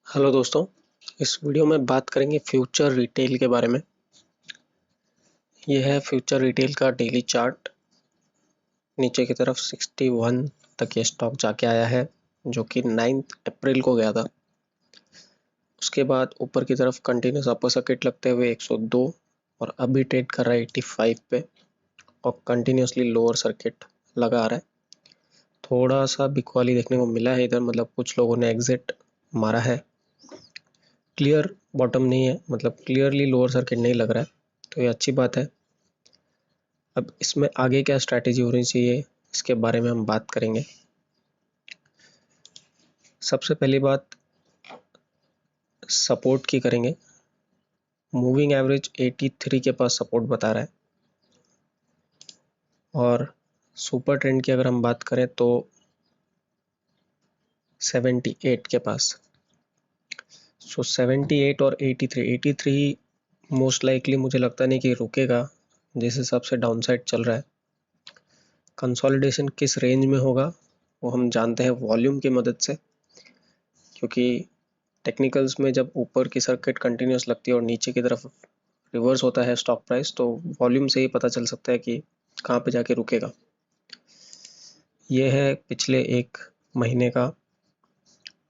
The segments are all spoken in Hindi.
हेलो दोस्तों, इस वीडियो में बात करेंगे फ्यूचर रिटेल के बारे में। यह है फ्यूचर रिटेल का डेली चार्ट। नीचे की तरफ 61 तक ये स्टॉक जाके आया है, जो कि 9 अप्रैल को गया था। उसके बाद ऊपर की तरफ कंटिन्यूस अपर सर्किट लगते हुए 102 और अभी ट्रेड कर रहा है 85 पे और कंटिन्यूसली लोअर सर्किट लगा आ रहा है। थोड़ा सा बिकवाली देखने को मिला है इधर, मतलब कुछ लोगों ने एग्जिट मारा है। क्लियर बॉटम नहीं है, मतलब क्लियरली लोअर सर्किट नहीं लग रहा है, तो ये अच्छी बात है। अब इसमें आगे क्या स्ट्रैटेजी होनी चाहिए, इसके बारे में हम बात करेंगे। सबसे पहली बात सपोर्ट की करेंगे। मूविंग एवरेज 83 के पास सपोर्ट बता रहा है और सुपर ट्रेंड की अगर हम बात करें तो 78 के पास। 78 और 83 मोस्ट लाइकली मुझे लगता नहीं कि रुकेगा, जिस हिसाब से डाउन साइड चल रहा है। कंसोलिडेशन किस रेंज में होगा वो हम जानते हैं वॉल्यूम की मदद से, क्योंकि टेक्निकल्स में जब ऊपर की सर्किट कंटिन्यूस लगती है और नीचे की तरफ रिवर्स होता है स्टॉक प्राइस, तो वॉल्यूम से ही पता चल सकता है कि कहाँ पे जाके रुकेगा। ये है पिछले एक महीने का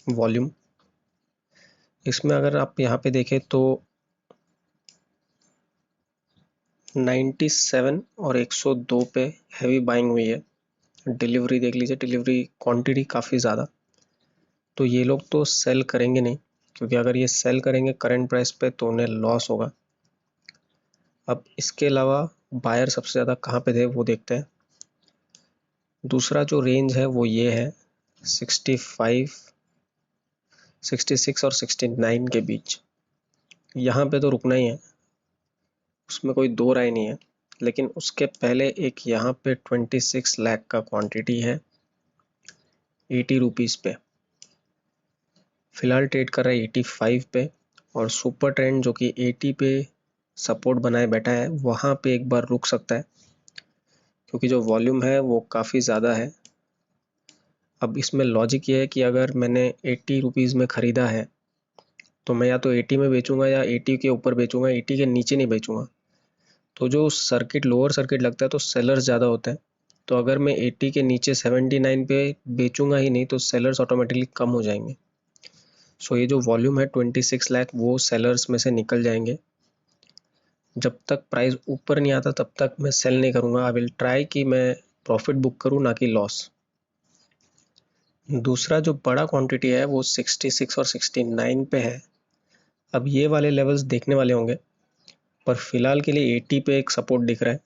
वॉल्यूम। इसमें अगर आप यहाँ पे देखें तो 97 और 102 पे हैवी बाइंग हुई है। डिलीवरी देख लीजिए, डिलीवरी क्वांटिटी काफ़ी ज़्यादा। तो ये लोग तो सेल करेंगे नहीं, क्योंकि अगर ये सेल करेंगे करंट प्राइस पे तो उन्हें लॉस होगा। अब इसके अलावा बायर सबसे ज़्यादा कहाँ पे थे वो देखते हैं। दूसरा जो रेंज है वो ये है 65, 66 और 69 के बीच। यहाँ पे तो रुकना ही है, उसमें कोई दो राय नहीं है। लेकिन उसके पहले एक यहाँ पे 26 लाख का क्वांटिटी है 80 रुपीज़ पे। फिलहाल ट्रेड कर रहा है 85 पे और सुपर ट्रेंड जो कि 80 पे सपोर्ट बनाए बैठा है, वहाँ पे एक बार रुक सकता है, क्योंकि जो वॉल्यूम है वो काफ़ी ज़्यादा है। अब इसमें लॉजिक ये है कि अगर मैंने 80 रुपीज़ में ख़रीदा है तो मैं या तो 80 में बेचूंगा या 80 के ऊपर बेचूंगा, 80 के नीचे नहीं बेचूंगा। तो जो सर्किट लोअर सर्किट लगता है तो सेलर्स ज़्यादा होते हैं। तो अगर मैं 80 के नीचे 79 पे बेचूंगा ही नहीं तो सेलर्स ऑटोमेटिकली कम हो जाएंगे। सो ये जो वॉल्यूम है 26 लाख वो सेलर्स में से निकल जाएंगे। जब तक प्राइस ऊपर नहीं आता तब तक मैं सेल नहीं करूंगा। आई विल ट्राई कि मैं प्रॉफिट बुक करूं, ना कि लॉस। दूसरा जो बड़ा क्वांटिटी है वो 66 और 69 पे है। अब ये वाले लेवल्स देखने वाले होंगे, पर फिलहाल के लिए 80 पे एक सपोर्ट दिख रहा है।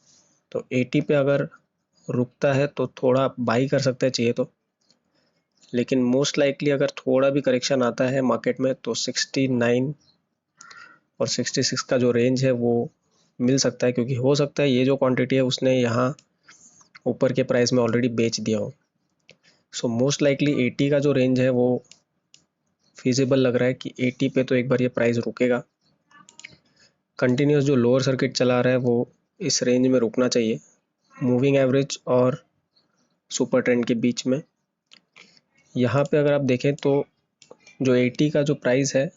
तो 80 पे अगर रुकता है तो थोड़ा बाई कर सकते हैं चाहिए तो। लेकिन मोस्ट लाइकली अगर थोड़ा भी करेक्शन आता है मार्केट में तो 69 और 66 का जो रेंज है वो मिल सकता है, क्योंकि हो सकता है ये जो क्वांटिटी है उसने यहाँ ऊपर के प्राइस में ऑलरेडी बेच दिया हो। सो मोस्ट लाइकली 80 का जो रेंज है वो फिजिबल लग रहा है कि 80 पे तो एक बार ये प्राइस रुकेगा। कंटिन्यूस जो लोअर सर्किट चला रहा है वो इस रेंज में रुकना चाहिए, मूविंग एवरेज और सुपर ट्रेंड के बीच में। यहाँ पे अगर आप देखें तो जो 80 का जो प्राइस है,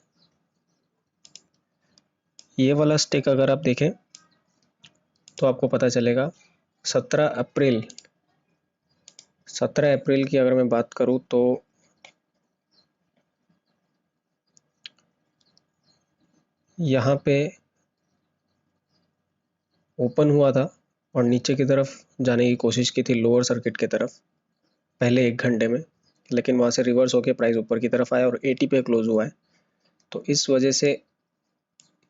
ये वाला स्टिक अगर आप देखें तो आपको पता चलेगा 17 अप्रैल 17 अप्रैल की अगर मैं बात करूँ तो यहाँ पे ओपन हुआ था और नीचे की तरफ जाने की कोशिश की थी लोअर सर्किट की तरफ पहले 1 घंटे में, लेकिन वहाँ से रिवर्स होकर प्राइस ऊपर की तरफ आया और 80 पे क्लोज हुआ है। तो इस वजह से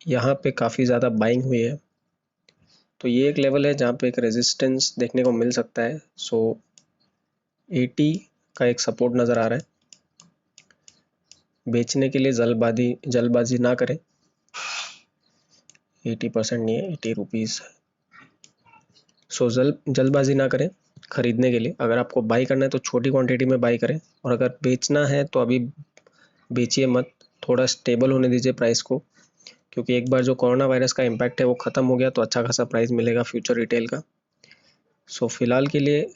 यहाँ पे काफ़ी ज़्यादा बाइंग हुई है। तो ये एक लेवल है जहाँ पे एक रेजिस्टेंस देखने को मिल सकता है। सो 80 का एक सपोर्ट नज़र आ रहा है। बेचने के लिए जल्दबाजी ना करें। 80% नहीं है, 80 रुपीज़। सो जल्दबाजी ना करें खरीदने के लिए। अगर आपको बाई करना है तो छोटी क्वांटिटी में बाई करें, और अगर बेचना है तो अभी बेचिए मत, थोड़ा स्टेबल होने दीजिए प्राइस को, क्योंकि एक बार जो कोरोना वायरस का इम्पैक्ट है वो ख़त्म हो गया तो अच्छा खासा प्राइस मिलेगा फ्यूचर रिटेल का। सो फिलहाल के लिए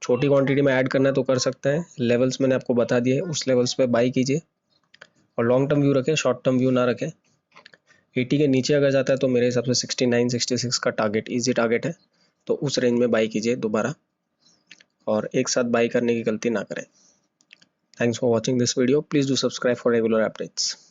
छोटी क्वांटिटी में ऐड करना है तो कर सकते हैं। लेवल्स मैंने आपको बता दिए, उस लेवल्स पे बाई कीजिए और लॉन्ग टर्म व्यू रखें, शॉर्ट टर्म व्यू ना रखें। 80 के नीचे अगर जाता है तो मेरे हिसाब से 69 66 का टारगेट इजी टारगेट है, तो उस रेंज में बाई कीजिए दोबारा, और एक साथ बाई करने की गलती ना करें। Thanks for watching this video, please do subscribe for regular updates.